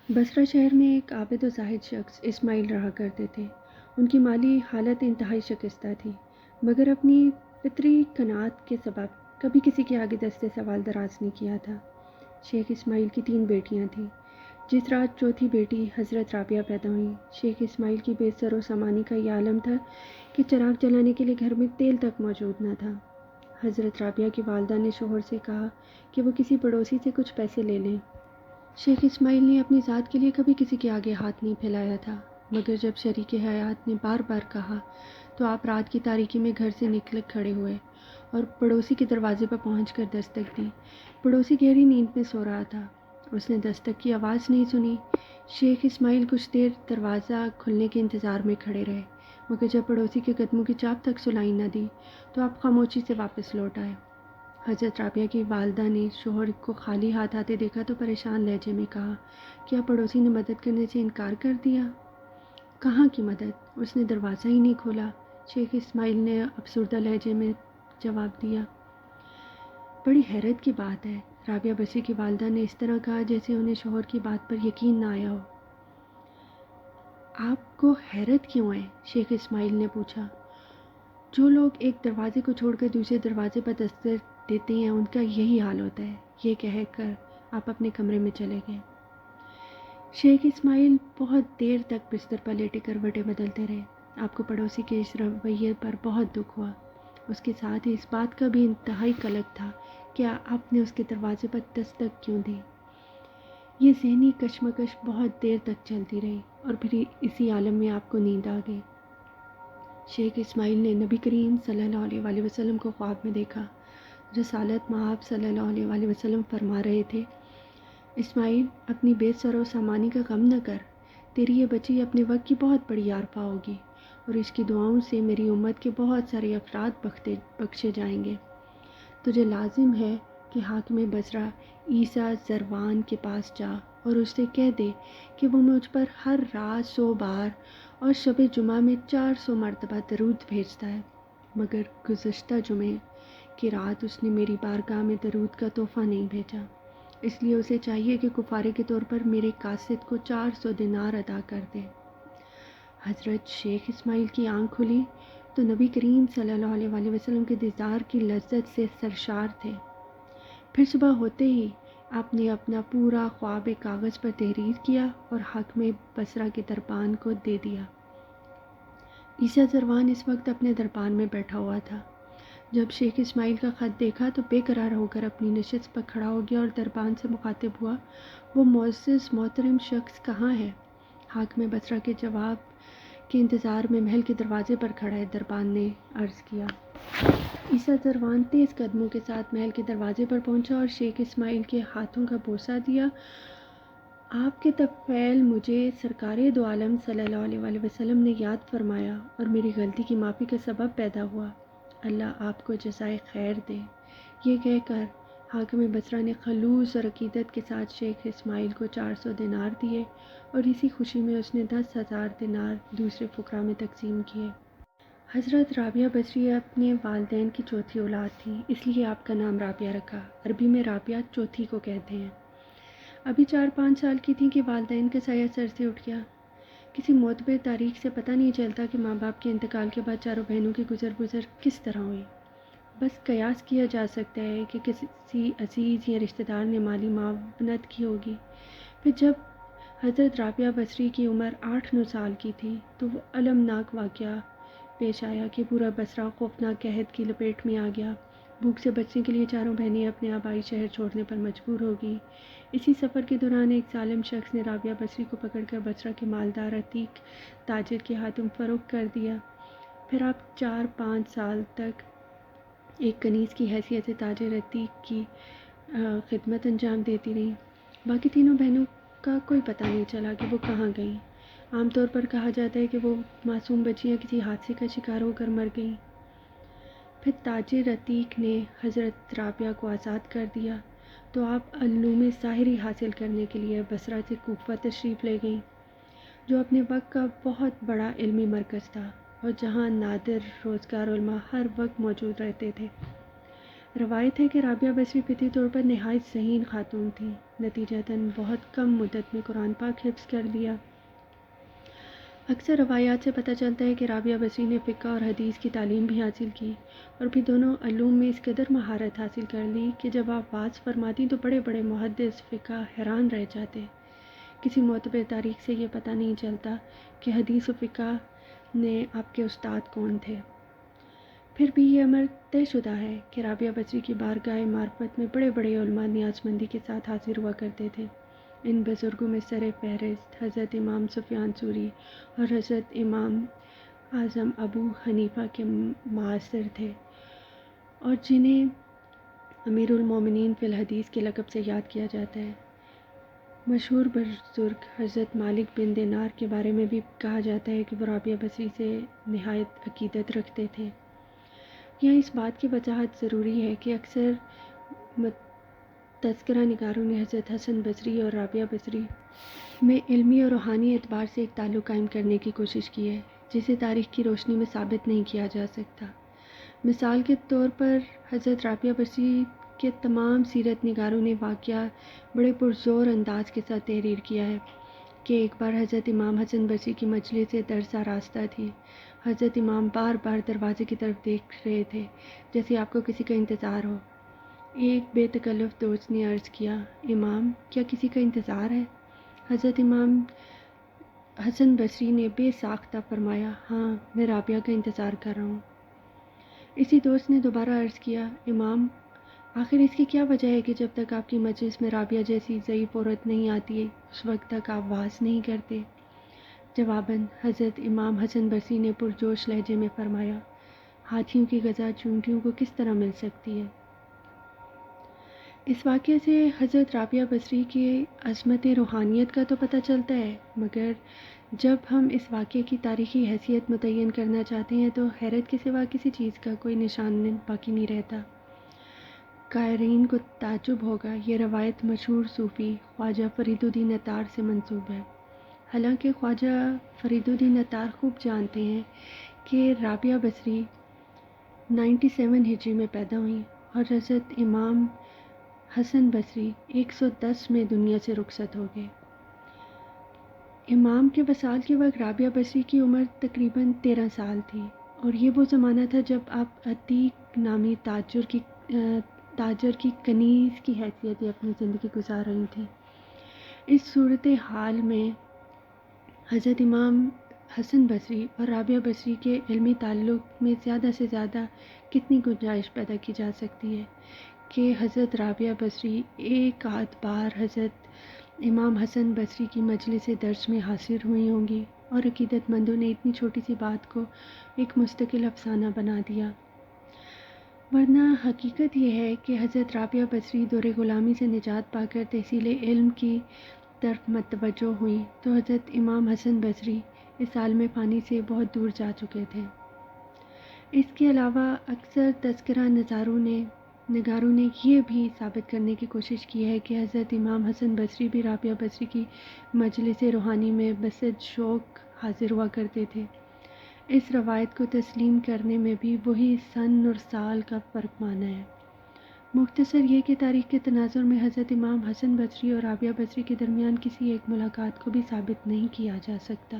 بصرہ شہر میں ایک عابد و زاہد شخص اسماعیل رہا کرتے تھے۔ ان کی مالی حالت انتہائی شکستہ تھی، مگر اپنی فطری قناعت کے سبب کبھی کسی کے آگے دست سوال دراز نہیں کیا تھا۔ شیخ اسماعیل کی 3 بیٹیاں تھیں۔ جس رات چوتھی بیٹی حضرت رابعہ پیدا ہوئی، شیخ اسماعیل کی بے سر و سامانی کا یہ عالم تھا کہ چراغ جلانے کے لیے گھر میں تیل تک موجود نہ تھا۔ حضرت رابعہ کی والدہ نے شوہر سے کہا کہ وہ کسی پڑوسی سے کچھ پیسے لے لیں۔ شیخ اسماعیل نے اپنی ذات کے لیے کبھی کسی کے آگے ہاتھ نہیں پھیلایا تھا، مگر جب شریک حیات نے بار بار کہا تو آپ رات کی تاریکی میں گھر سے نکل کھڑے ہوئے اور پڑوسی کے دروازے پر پہنچ کر دستک دی۔ پڑوسی گہری نیند میں سو رہا تھا، اس نے دستک کی آواز نہیں سنی۔ شیخ اسماعیل کچھ دیر دروازہ کھلنے کے انتظار میں کھڑے رہے، مگر جب پڑوسی کے قدموں کی چاپ تک سنائی نہ دی تو آپ خاموشی سے واپس لوٹ آئے۔ حضرت رابعہ کی والدہ نے شوہر کو خالی ہاتھ آتے دیکھا تو پریشان لہجے میں کہا، کیا پڑوسی نے مدد کرنے سے انکار کر دیا؟ کہاں کی مدد؟ اس نے دروازہ ہی نہیں کھولا۔ شیخ اسماعیل نے افسردہ لہجے میں جواب دیا۔ بڑی حیرت کی بات ہے، رابعہ بصری کی والدہ نے اس طرح کہا جیسے انہیں شوہر کی بات پر یقین نہ آیا ہو۔ آپ کو حیرت کیوں ہے؟ شیخ اسماعیل نے پوچھا۔ جو لوگ ایک دروازے کو چھوڑ کر دوسرے دروازے پر دستک دیتے ہیں ان کا یہی حال ہوتا ہے، یہ کہہ کر آپ اپنے کمرے میں چلے گئے۔ شیخ اسماعیل بہت دیر تک بستر پر لیٹے کروٹیں بدلتے رہے۔ آپ کو پڑوسی کے اس رویے پر بہت دکھ ہوا۔ اس کے ساتھ ہی اس بات کا بھی انتہائی قلق تھا کہ آپ نے اس کے دروازے پر دستک کیوں دی۔ یہ ذہنی کشمکش بہت دیر تک چلتی رہی اور پھر اسی عالم میں آپ کو نیند آ گئی۔ شیخ اسماعیل نے نبی کریم صلی اللہ علیہ وآلہ وسلم کو خواب میں دیکھا۔ رسالت مآب صلی اللہ علیہ وآلہ وسلم فرما رہے تھے، اسماعیل اپنی بے سر و سامانی کا غم نہ کر، تیری یہ بچی اپنے وقت کی بہت بڑی عارفہ ہوگی اور اس کی دعاؤں سے میری امت کے بہت سارے افراد بخشے جائیں گے۔ تجھے لازم ہے کہ حاکم بصرہ عیسیٰ زروان کے پاس جا اور اس سے کہہ دے کہ وہ مجھ پر ہر رات 100 بار اور شب جمعہ میں 400 مرتبہ درود بھیجتا ہے، مگر گزشتہ جمعے کی رات اس نے میری بارگاہ میں درود کا تحفہ نہیں بھیجا، اس لیے اسے چاہیے کہ کفارے کے طور پر میرے قاصد کو 400 دینار ادا کر دے۔ حضرت شیخ اسماعیل کی آنکھ کھلی تو نبی کریم صلی اللہ علیہ وآلہ وسلم کے دیدار کی لذت سے سرشار تھے۔ پھر صبح ہوتے ہی آپ نے اپنا پورا خواب ایک کاغذ پر تحریر کیا اور حاکم بصرہ کے دربان کو دے دیا۔ عیسیٰ زروان اس وقت اپنے دربان میں بیٹھا ہوا تھا۔ جب شیخ اسماعیل کا خط دیکھا تو بے قرار ہو کر اپنی نشست پر کھڑا ہو گیا اور دربان سے مخاطب ہوا، وہ معزز محترم شخص کہاں ہے؟ حاکم بصرہ کے جواب کے انتظار میں محل کے دروازے پر کھڑا ہے، دربان نے عرض کیا۔ عیسیٰ زروان تیز قدموں کے ساتھ محل کے دروازے پر پہنچا اور شیخ اسماعیل کے ہاتھوں کا بوسہ دیا۔ آپ کے طفیل مجھے سرکار دو عالم صلی اللہ علیہ وآلہ وسلم نے یاد فرمایا اور میری غلطی کی معافی کا سبب پیدا ہوا، اللہ آپ کو جزائے خیر دے۔ یہ کہہ کر حاکم بصرہ نے خلوص اور عقیدت کے ساتھ شیخ اسماعیل کو 400 دینار دیے اور اسی خوشی میں اس نے 10,000 دینار دوسرے فقراء میں تقسیم کیے۔ حضرت رابعہ بصری اپنے والدین کی چوتھی اولاد تھیں، اس لیے آپ کا نام رابعہ رکھا۔ عربی میں رابعہ چوتھی کو کہتے ہیں۔ ابھی 4-5 سال کی تھیں کہ والدین کا سایہ سر سے اٹھ گیا۔ کسی معتبر تاریخ سے پتہ نہیں چلتا کہ ماں باپ کے انتقال کے بعد چاروں بہنوں کی گزر کس طرح ہوئی۔ بس قیاس کیا جا سکتا ہے کہ کسی عزیز یا رشتہ دار نے مالی معاونت کی ہوگی۔ پھر جب حضرت رابعہ بصری کی عمر 8-9 سال کی تھی تو وہ المناک واقعہ پیش آیا کہ پورا بصرہ خوفناک قحط کی لپیٹ میں آ گیا۔ بھوک سے بچنے کے لیے چاروں بہنیں اپنے آبائی شہر چھوڑنے پر مجبور ہو گئیں۔ اسی سفر کے دوران ایک ظالم شخص نے رابعہ بصری کو پکڑ کر بصرہ کے مالدار عتیق تاجر کے ہاتھوں فروخت کر دیا۔ پھر آپ 4-5 سال تک ایک کنیز کی حیثیت سے تاجر عتیق کی خدمت انجام دیتی رہیں۔ باقی تینوں بہنوں کا کوئی پتہ نہیں چلا کہ وہ کہاں گئیں۔ عام طور پر کہا جاتا ہے کہ وہ معصوم بچیاں کسی حادثے کا شکار ہو کر مر گئیں۔ پھر تاجر عتیق نے حضرت رابعہ کو آزاد کر دیا تو آپ علوم ظاہری حاصل کرنے کے لیے بصرہ سے کوفہ تشریف لے گئیں، جو اپنے وقت کا بہت بڑا علمی مرکز تھا اور جہاں نادر روزگار علماء ہر وقت موجود رہتے تھے۔ روایت ہے کہ رابعہ بصری فطری طور پر نہایت ذہین خاتون تھیں، نتیجتاً بہت کم مدت میں قرآن پاک حفظ کر لیا۔ اکثر روایات سے پتہ چلتا ہے کہ رابعہ بصری نے فقہ اور حدیث کی تعلیم بھی حاصل کی اور بھی دونوں علوم میں اس قدر مہارت حاصل کر لی کہ جب آپ بات فرماتی تو بڑے بڑے محدث فقہ حیران رہ جاتے۔ کسی معتبر تاریخ سے یہ پتہ نہیں چلتا کہ حدیث و فقہ نے آپ کے استاد کون تھے، پھر بھی یہ امر طے شدہ ہے کہ رابعہ بصری کی بارگاہ معرفت میں بڑے بڑے علماء نیاز مندی کے ساتھ حاضر ہوا کرتے تھے۔ ان بزرگوں میں سر فہرست حضرت امام سفیان ثوری اور حضرت امام اعظم ابو حنیفہ کے معاصر تھے، اور جنہیں امیر المومنین فی الحدیث کے لقب سے یاد کیا جاتا ہے۔ مشہور بزرگ حضرت مالک بن دینار کے بارے میں بھی کہا جاتا ہے کہ وہ رابعہ بصری سے نہایت عقیدت رکھتے تھے۔ یہاں اس بات کی وضاحت ضروری ہے کہ اکثر تذکرہ نگاروں نے حضرت حسن بصری اور رابعہ بصری میں علمی اور روحانی اعتبار سے ایک تعلق قائم کرنے کی کوشش کی ہے جسے تاریخ کی روشنی میں ثابت نہیں کیا جا سکتا۔ مثال کے طور پر حضرت رابعہ بصری کے تمام سیرت نگاروں نے واقعہ بڑے پرزور انداز کے ساتھ تحریر کیا ہے کہ ایک بار حضرت امام حسن بصری کی مجلس سے درس آراستہ تھی۔ حضرت امام بار بار دروازے کی طرف دیکھ رہے تھے جیسے آپ کو کسی کا انتظار ہو۔ ایک بے تکلف دوست نے عرض کیا، امام کیا کسی کا انتظار ہے؟ حضرت امام حسن بصری نے بے ساختہ فرمایا، ہاں میں رابعہ کا انتظار کر رہا ہوں۔ اسی دوست نے دوبارہ عرض کیا، امام آخر اس کی کیا وجہ ہے کہ جب تک آپ کی مجلس میں رابعہ جیسی ضعیف عورت نہیں آتی اس وقت تک آپ واز نہیں کرتے؟ جواباً حضرت امام حسن بصری نے پرجوش لہجے میں فرمایا، ہاتھیوں کی غذا چونٹیوں کو کس طرح مل سکتی ہے؟ اس واقعے سے حضرت رابعہ بصری کی عظمت روحانیت کا تو پتہ چلتا ہے، مگر جب ہم اس واقعے کی تاریخی حیثیت متعین کرنا چاہتے ہیں تو حیرت کے سوا کسی چیز کا کوئی نشان باقی نہیں رہتا۔ قارئین کو تعجب ہوگا، یہ روایت مشہور صوفی خواجہ فرید الدین اتار سے منسوب ہے۔ حالانکہ خواجہ فرید الدین اتار خوب جانتے ہیں کہ رابعہ بصری 97 ہجری میں پیدا ہوئیں اور حضرت امام حسن بصری 110 میں دنیا سے رخصت ہو گئے۔ امام کے وصال کے وقت رابعہ بصری کی عمر تقریباً 13 سال تھی، اور یہ وہ زمانہ تھا جب آپ عتیق نامی تاجر کی کنیز کی حیثیت اپنی زندگی گزار رہی تھیں۔ اس صورتحال میں حضرت امام حسن بصری اور رابعہ بصری کے علمی تعلق میں زیادہ سے زیادہ کتنی گنجائش پیدا کی جا سکتی ہے کہ حضرت رابعہ بصری ایک آدھ بار حضرت امام حسن بصری کی مجلس درس میں حاضر ہوئی ہوں گی، اور عقیدت مندوں نے اتنی چھوٹی سی بات کو ایک مستقل افسانہ بنا دیا۔ ورنہ حقیقت یہ ہے کہ حضرت رابعہ بصری دور غلامی سے نجات پا کر تحصیل علم کی طرف متوجہ ہوئیں تو حضرت امام حسن بصری اس عالم فانی سے بہت دور جا چکے تھے۔ اس کے علاوہ اکثر تذکرہ نگاروں نے یہ بھی ثابت کرنے کی کوشش کی ہے کہ حضرت امام حسن بصری بھی رابعہ بصری کی مجلس روحانی میں بسط شوق حاضر ہوا کرتے تھے۔ اس روایت کو تسلیم کرنے میں بھی وہی سن اور سال کا فرق مانا ہے۔ مختصر یہ کہ تاریخ کے تناظر میں حضرت امام حسن بصری اور رابعہ بصری کے درمیان کسی ایک ملاقات کو بھی ثابت نہیں کیا جا سکتا۔